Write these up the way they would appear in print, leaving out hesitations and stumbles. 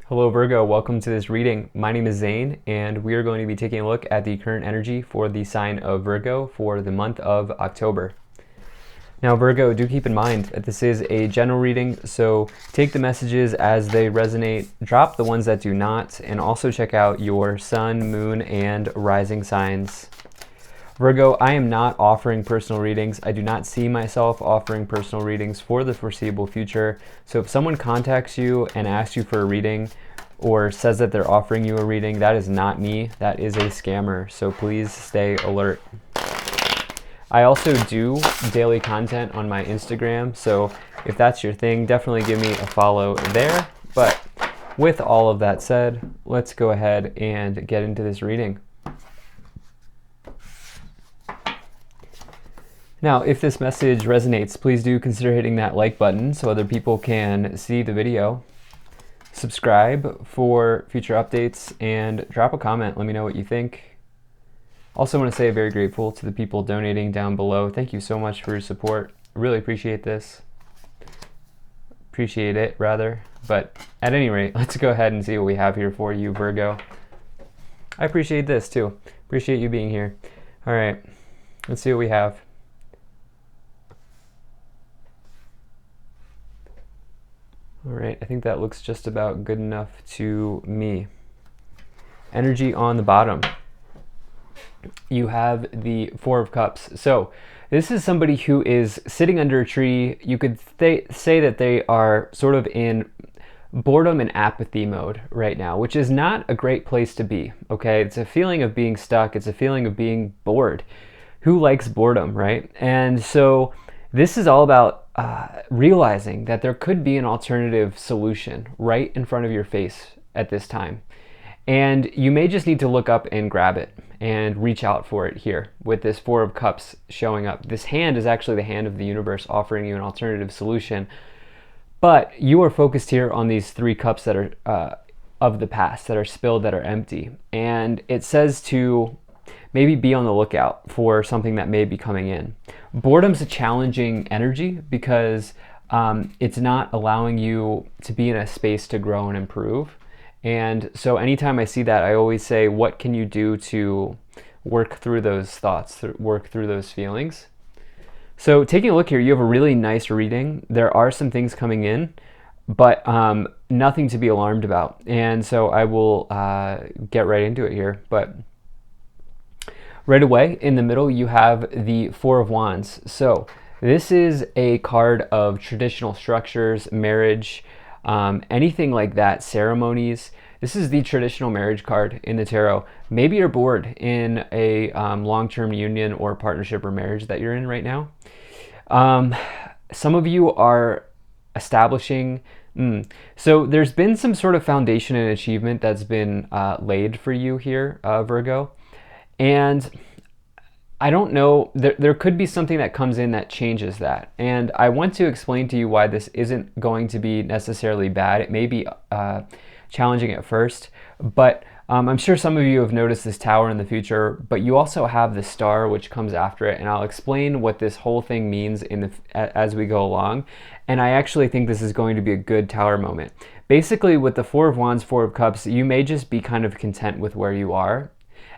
Hello Virgo, welcome to this reading. My name is Zane and we are going to be taking a look at the current energy for the sign of Virgo for the month of October. Now Virgo, do keep in mind that this is a general reading, so take the messages as they resonate, drop the ones that do not, and also check out your sun, moon, and rising signs. Virgo, I am not offering personal readings. I do not see myself offering personal readings for the foreseeable future. So if someone contacts you and asks you for a reading or says that they're offering you a reading, that is not me. That is a scammer. So please stay alert. I also do daily content on my Instagram. So if that's your thing, definitely give me a follow there. But with all of that said, let's go ahead and get into this reading. Now, if this message resonates, please do consider hitting that like button so other people can see the video. Subscribe for future updates and drop a comment. Let me know what you think. Also want to say I'm very grateful to the people donating down below. Thank you so much for your support. I really appreciate this. Appreciate it, rather. But at any rate, let's go ahead and see what we have here for you, Virgo. I appreciate this too. Appreciate you being here. All right, let's see what we have. All right, I think that looks just about good enough to me. Energy on the bottom. You have the Four of Cups. So this is somebody who is sitting under a tree. You could say that they are sort of in boredom and apathy mode right now, which is not a great place to be, okay? It's a feeling of being stuck. It's a feeling of being bored. Who likes boredom, right? And so this is all about realizing that there could be an alternative solution right in front of your face at this time. And you may just need to look up and grab it and reach out for it here with this Four of Cups showing up. This hand is actually the hand of the universe offering you an alternative solution. But you are focused here on these three cups that are of the past, that are spilled, that are empty. And it says to maybe be on the lookout for something that may be coming in. Boredom's a challenging energy because it's not allowing you to be in a space to grow and improve. And so anytime I see that, I always say, what can you do to work through those thoughts, work through those feelings? So taking a look here, you have a really nice reading. There are some things coming in, but nothing to be alarmed about. And so I will get right into it here. But right away, in the middle, you have the Four of Wands. So this is a card of traditional structures, marriage, anything like that, ceremonies. This is the traditional marriage card in the tarot. Maybe you're bored in a long-term union or partnership or marriage that you're in right now. Some of you are establishing. So there's been some sort of foundation and achievement that's been laid for you here, Virgo. And I don't know, there could be something that comes in that changes that. And I want to explain to you why this isn't going to be necessarily bad. It may be challenging at first, but I'm sure some of you have noticed this tower in the future, but you also have the star which comes after it. And I'll explain what this whole thing means as we go along. And I actually think this is going to be a good tower moment. Basically, with the Four of Wands, Four of Cups, you may just be kind of content with where you are.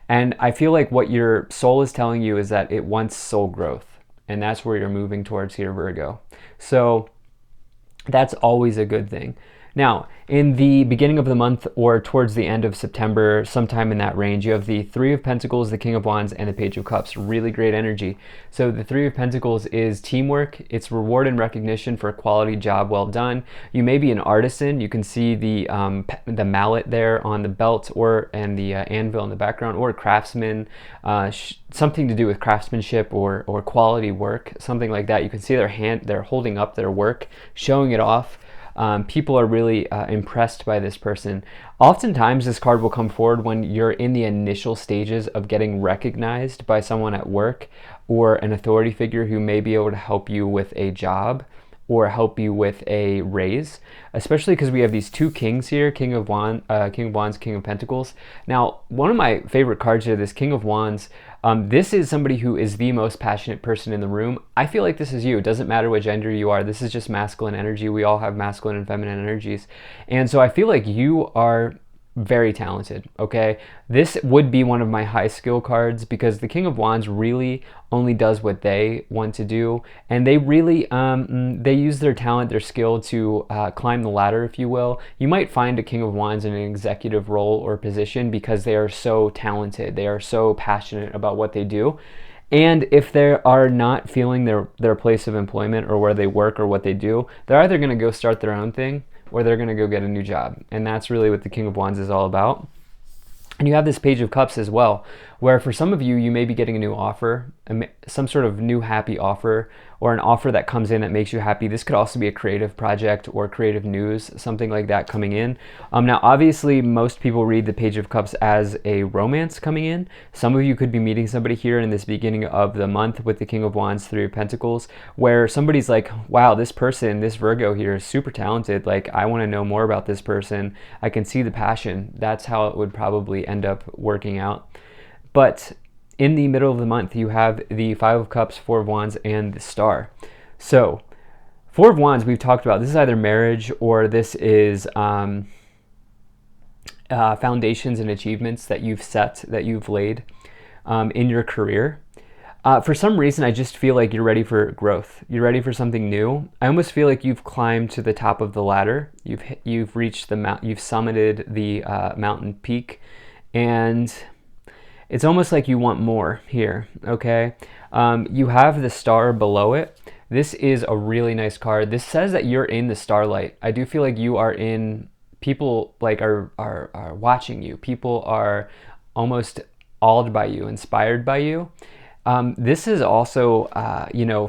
And I feel like what your soul is telling you is that it wants soul growth. And that's where you're moving towards here, Virgo. So that's always a good thing. Now, in the beginning of the month or towards the end of September, sometime in that range, you have the Three of Pentacles, the King of Wands, and the Page of Cups. Really great energy. So the Three of Pentacles is teamwork. It's reward and recognition for a quality job well done. You may be an artisan. You can see the mallet there on the belt and the anvil in the background, or a craftsman, something to do with craftsmanship or quality work, something like that. You can see they're holding up their work, showing it off. People are really impressed by this person. Oftentimes, this card will come forward when you're in the initial stages of getting recognized by someone at work or an authority figure who may be able to help you with a job or help you with a raise, especially because we have these two kings here, King of Wands, King of Pentacles. Now, one of my favorite cards here, this King of Wands, This is somebody who is the most passionate person in the room. I feel like this is you. It doesn't matter what gender you are. This is just masculine energy. We all have masculine and feminine energies. And so I feel like you are very talented, okay? This would be one of my high skill cards because the King of Wands really only does what they want to do, and they really they use their talent, their skill to climb the ladder, if you will. You might find a King of Wands in an executive role or position because they are so talented, they are so passionate about what they do. And if they are not feeling their place of employment or where they work or what they do, they're either going to go start their own thing or they're going to go get a new job. And that's really what the King of Wands is all about. And you have this Page of Cups as well, where for some of you, you may be getting a new offer, some sort of new happy offer, or an offer that comes in that makes you happy. This could also be a creative project or creative news, something like that coming in. Now, obviously, most people read the Page of Cups as a romance coming in. Some of you could be meeting somebody here in this beginning of the month with the King of Wands, Three of Pentacles, where somebody's like, wow, this person, this Virgo here is super talented. Like, I want to know more about this person. I can see the passion. That's how it would probably end up working out. But in the middle of the month, you have the Five of Cups, Four of Wands, and the Star. So, Four of Wands, we've talked about. This is either marriage or this is foundations and achievements that you've set, that you've laid in your career. For some reason, I just feel like you're ready for growth. You're ready for something new. I almost feel like you've climbed to the top of the ladder. You've reached the mount. You've summited the mountain peak, and it's almost like you want more here, okay? You have the Star below it. This is a really nice card. This says that you're in the starlight. I do feel like you are in, people like are watching you. People are almost awed by you, inspired by you. This is also,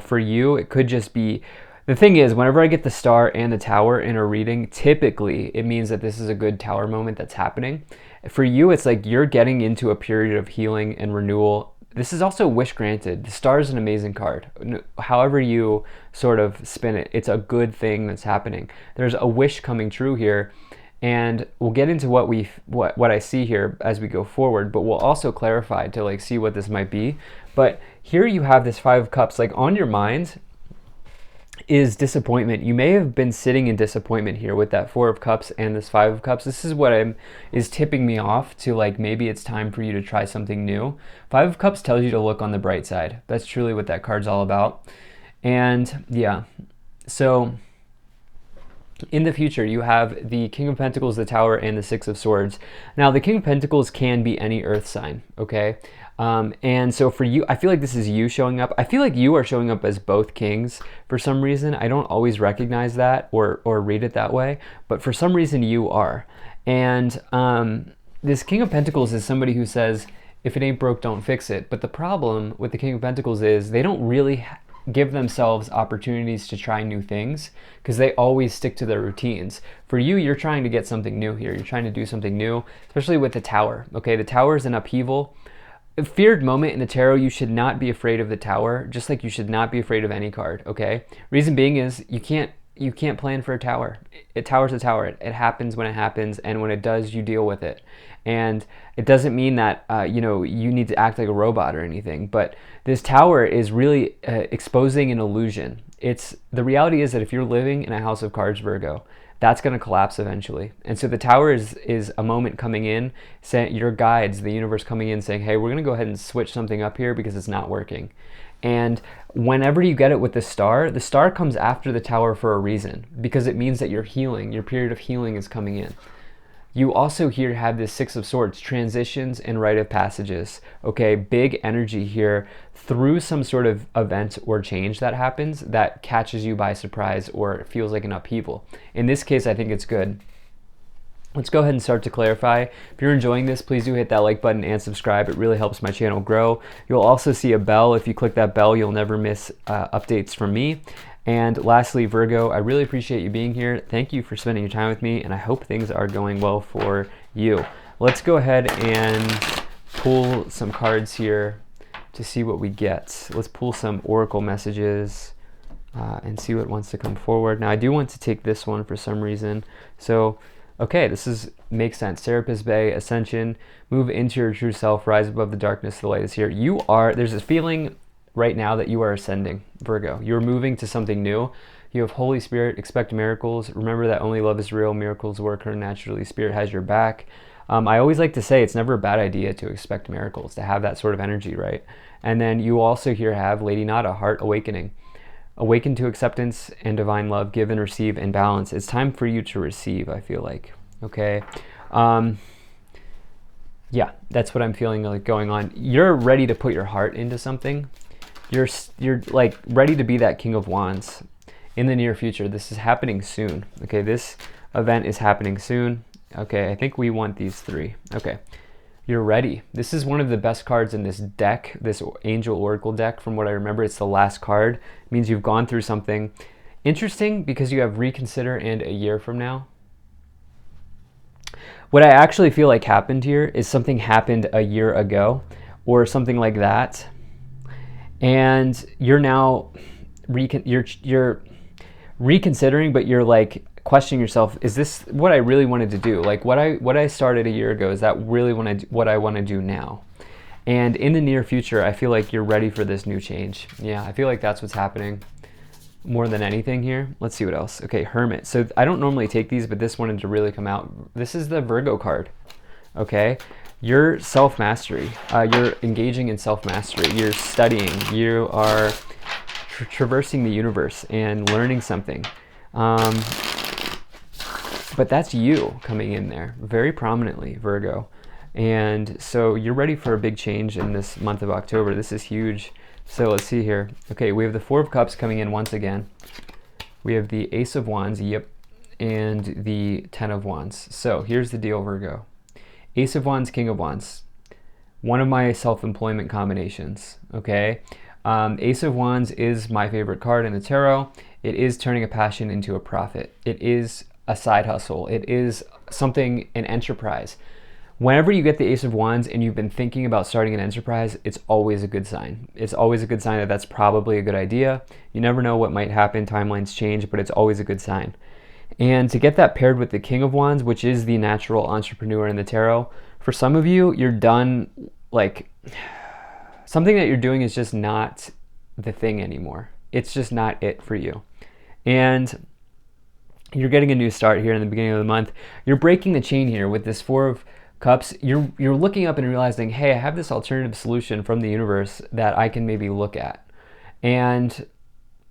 for you, it could just be, the thing is, whenever I get the Star and the Tower in a reading, typically it means that this is a good Tower moment that's happening. For you, it's like you're getting into a period of healing and renewal. This is also wish granted. The Star is an amazing card. However you sort of spin it, it's a good thing that's happening. There's a wish coming true here, and we'll get into what I see here as we go forward, but we'll also clarify to like see what this might be. But here you have this Five of Cups, like on your mind is disappointment. You may have been sitting in disappointment here with that Four of Cups and this Five of Cups. This is what is tipping me off to like maybe it's time for you to try something new. Five of Cups tells you to look on the bright side. That's truly what that card's all about. And yeah, so in the future, you have the King of Pentacles, the Tower, and the Six of Swords. Now, the King of Pentacles can be any earth sign, okay? And so for you, I feel like this is you showing up. I feel like you are showing up as both kings for some reason. I don't always recognize that or read it that way, but for some reason you are. And this King of Pentacles is somebody who says, if it ain't broke, don't fix it. But the problem with the King of Pentacles is they don't really give themselves opportunities to try new things because they always stick to their routines. For you, you're trying to get something new here. You're trying to do something new, especially with the Tower. Okay, the Tower is an upheaval. A feared moment in the tarot, you should not be afraid of the Tower, just like you should not be afraid of any card, okay? Reason being is you can't plan for a tower. A tower's a tower. It happens when it happens, and when it does, you deal with it. And it doesn't mean that you need to act like a robot or anything, but this Tower is really exposing an illusion. The reality is that if you're living in a house of cards, Virgo, that's going to collapse eventually. And so the Tower is a moment coming in, saying your guides, the universe coming in saying, hey, we're going to go ahead and switch something up here because it's not working. And whenever you get it with the Star comes after the Tower for a reason, because it means that you're healing, your period of healing is coming in. You also here have this Six of Swords, transitions and rite of passages. Okay, big energy here through some sort of event or change that happens that catches you by surprise or feels like an upheaval. In this case, I think it's good. Let's go ahead and start to clarify. If you're enjoying this, please do hit that like button and subscribe. It really helps my channel grow. You'll also see a bell. If you click that bell, you'll never miss updates from me. And lastly, Virgo, I really appreciate you being here. Thank you for spending your time with me, and I hope things are going well for you. Let's go ahead and pull some cards here to see what we get. Let's pull some oracle messages and see what wants to come forward. Now, I do want to take this one for some reason. So Okay, makes sense. Serapis Bay, Ascension, move into your true self, rise above the darkness, the light is here. There's this feeling right now that you are ascending, Virgo. You're moving to something new. You have Holy Spirit, expect miracles. Remember that only love is real, miracles will occur naturally, Spirit has your back. I always like to say it's never a bad idea to expect miracles, to have that sort of energy, right? And then you also here have Lady Nada, heart awakening. Awaken to acceptance and divine love, give and receive in balance. It's time for you to receive, I feel like. Okay. Yeah, that's what I'm feeling like going on. You're ready to put your heart into something. You're like ready to be that King of Wands in the near future. This is happening soon. Okay, this event is happening soon. Okay, I think we want these three. Okay, you're ready. This is one of the best cards in this deck, this Angel Oracle deck. From what I remember, it's the last card. It means you've gone through something interesting because you have reconsider and a year from now. What I actually feel like happened here is something happened a year ago or something like that. And you're now you're reconsidering, but you're like questioning yourself, is this what I really wanted to do? Like what I started a year ago, is that really what I want to do now? And in the near future, I feel like you're ready for this new change. Yeah, I feel like that's what's happening more than anything here. Let's see what else. Okay, Hermit. So I don't normally take these, but this wanted to really come out. This is the Virgo card. Okay, your self-mastery. You're engaging in self-mastery. You're studying. You are traversing the universe and learning something. But that's you coming in there very prominently, Virgo. And so you're ready for a big change in this month of October. This is huge. So let's see here. Okay, we have the Four of Cups coming in once again. We have the Ace of Wands, yep, and the Ten of Wands. So here's the deal, Virgo. Ace of Wands, King of Wands. One of my self-employment combinations, okay? Ace of Wands is my favorite card in the tarot. It is turning a passion into a profit. It is a side hustle. It is something, an enterprise. Whenever you get the Ace of Wands and you've been thinking about starting an enterprise, it's always a good sign. It's always a good sign that that's probably a good idea. You never know what might happen. Timelines change, but it's always a good sign. And to get that paired with the King of Wands, which is the natural entrepreneur in the tarot, for some of you, you're done, like, something that you're doing is just not the thing anymore. It's just not it for you. And you're getting a new start here in the beginning of the month. You're breaking the chain here with this Four of Cups. You're looking up and realizing, hey, I have this alternative solution from the universe that I can maybe look at. And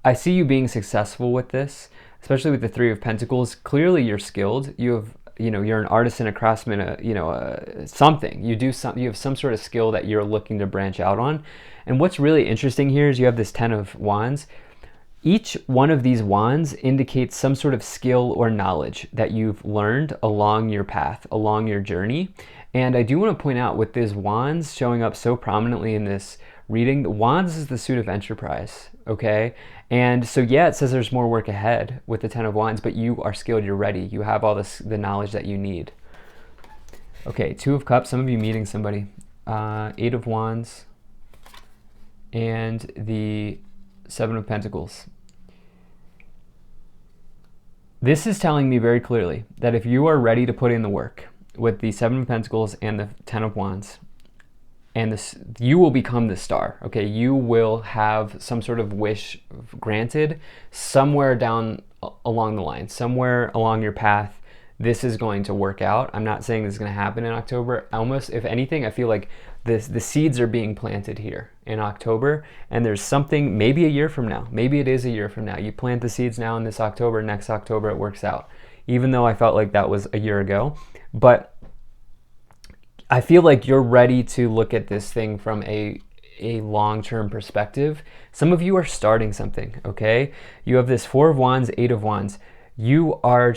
I see you being successful with this, especially with the Three of Pentacles. Clearly you're skilled. You're an artisan, a craftsman, something. You have some sort of skill that you're looking to branch out on. And what's really interesting here is you have this Ten of Wands. Each one of these wands indicates some sort of skill or knowledge that you've learned along your path, along your journey. And I do want to point out, with these wands showing up so prominently in this reading, the wands is the suit of enterprise, okay? And so yeah, it says there's more work ahead with the Ten of Wands, but you are skilled, you're ready. You have all the knowledge that you need. Okay, Two of Cups, some of you meeting somebody. Eight of Wands and the Seven of Pentacles. This is telling me very clearly that if you are ready to put in the work with the Seven of Pentacles and the Ten of Wands, and this, you will become the star, okay? You will have some sort of wish granted somewhere down along the line, somewhere along your path. This is going to work out. I'm not saying this is going to happen in October. Almost, if anything, I feel like the seeds are being planted here in October, and there's something, maybe a year from now, maybe it is a year from now. You plant the seeds now in this October, next October it works out. Even though I felt like that was a year ago, but I feel like you're ready to look at this thing from a long-term perspective. Some of you are starting something, okay? You have this Four of Wands, Eight of Wands. You are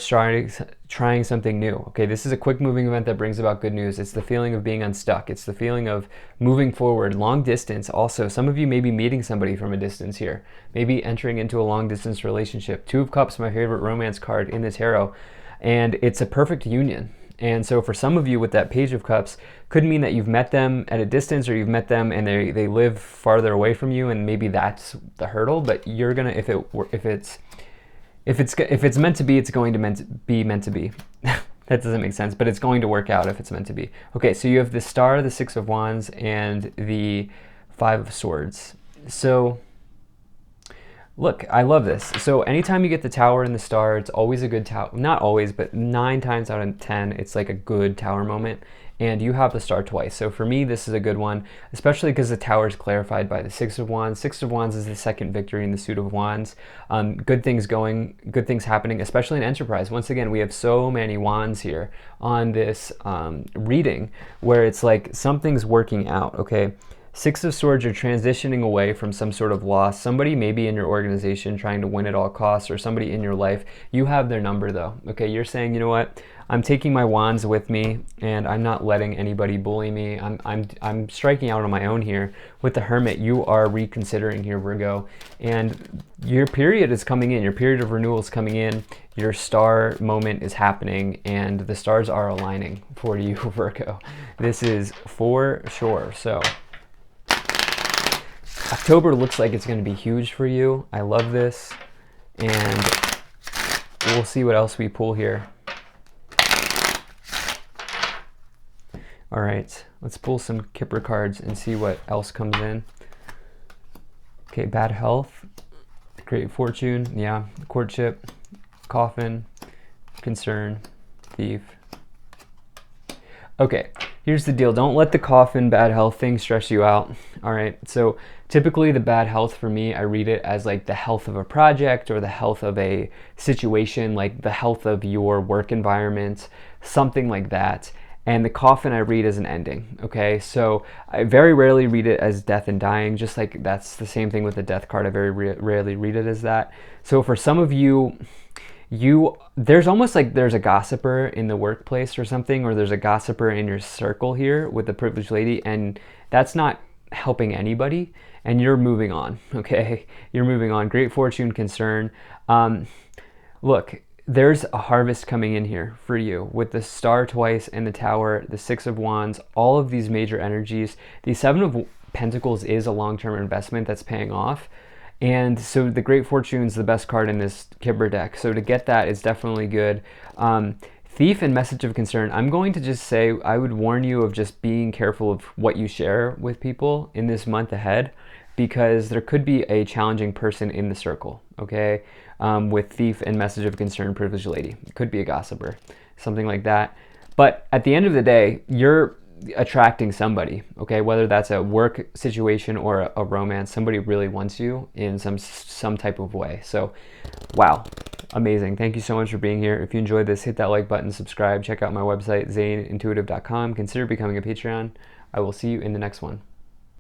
trying something new, okay? This is a quick moving event that brings about good news. It's the feeling of being unstuck. It's the feeling of moving forward, long distance. Also, some of you may be meeting somebody from a distance here, maybe entering into a long distance relationship. Two of Cups, my favorite romance card in the tarot, and it's a perfect union. And so for some of you with that Page of Cups, could mean that you've met them at a distance, or you've met them and they live farther away from you, and maybe that's the hurdle. But you're gonna, if it's meant to be, it's going to be meant to be. That doesn't make sense, but it's going to work out if it's meant to be. Okay, so you have the Star, the Six of Wands, and the Five of Swords. So look, I love this. So anytime you get the Tower and the Star, it's always a good tower. Not always, but 9 times out of 10, it's like a good Tower moment. And you have the Star twice. So for me, this is a good one, especially because the Tower is clarified by the Six of Wands. Six of Wands is the second victory in the suit of Wands. Good things going, good things happening, especially in Enterprise. Once again, we have so many wands here on this reading where it's like something's working out, okay? Six of Swords, you're transitioning away from some sort of loss. Somebody maybe in your organization trying to win at all costs, or somebody in your life. You have their number though, okay? You're saying, you know what? I'm taking my wands with me and I'm not letting anybody bully me. I'm striking out on my own here. With the Hermit, you are reconsidering here, Virgo. And your period is coming in. Your period of renewal is coming in. Your star moment is happening and the stars are aligning for you, Virgo. This is for sure. So October looks like it's going to be huge for you. I love this. And we'll see what else we pull here. All right, let's pull some Kipper cards and see what else comes in. Okay, bad health, great fortune, yeah, courtship, coffin, concern, thief. Okay, here's the deal. Don't let the coffin, bad health thing stress you out. All right, so typically the bad health for me, I read it as like the health of a project or the health of a situation, like the health of your work environment, something like that. And the coffin I read as an ending, okay? So I very rarely read it as death and dying, just like that's the same thing with the death card. I very rarely read it as that. So for some of you, there's almost like there's a gossiper in the workplace or something, or there's a gossiper in your circle here with the privileged lady, and that's not helping anybody, and you're moving on, okay? You're moving on. Great fortune, concern. Look, there's a harvest coming in here for you with the Star twice and the Tower, the Six of Wands, all of these major energies. The Seven of Pentacles is a long-term investment that's paying off. And so the Great Fortune is the best card in this Kipper deck. So to get that is definitely good. Thief and Message of Concern. I'm going to just say I would warn you of just being careful of what you share with people in this month ahead, because there could be a challenging person in the circle, okay? With Thief and Message of Concern, privileged lady. It could be a gossiper, something like that. But at the end of the day, you're attracting somebody, okay? Whether that's a work situation or a romance, somebody really wants you in some type of way. So, wow, amazing. Thank you so much for being here. If you enjoyed this, hit that like button, subscribe, check out my website, zaneintuitive.com. Consider becoming a Patreon. I will see you in the next one.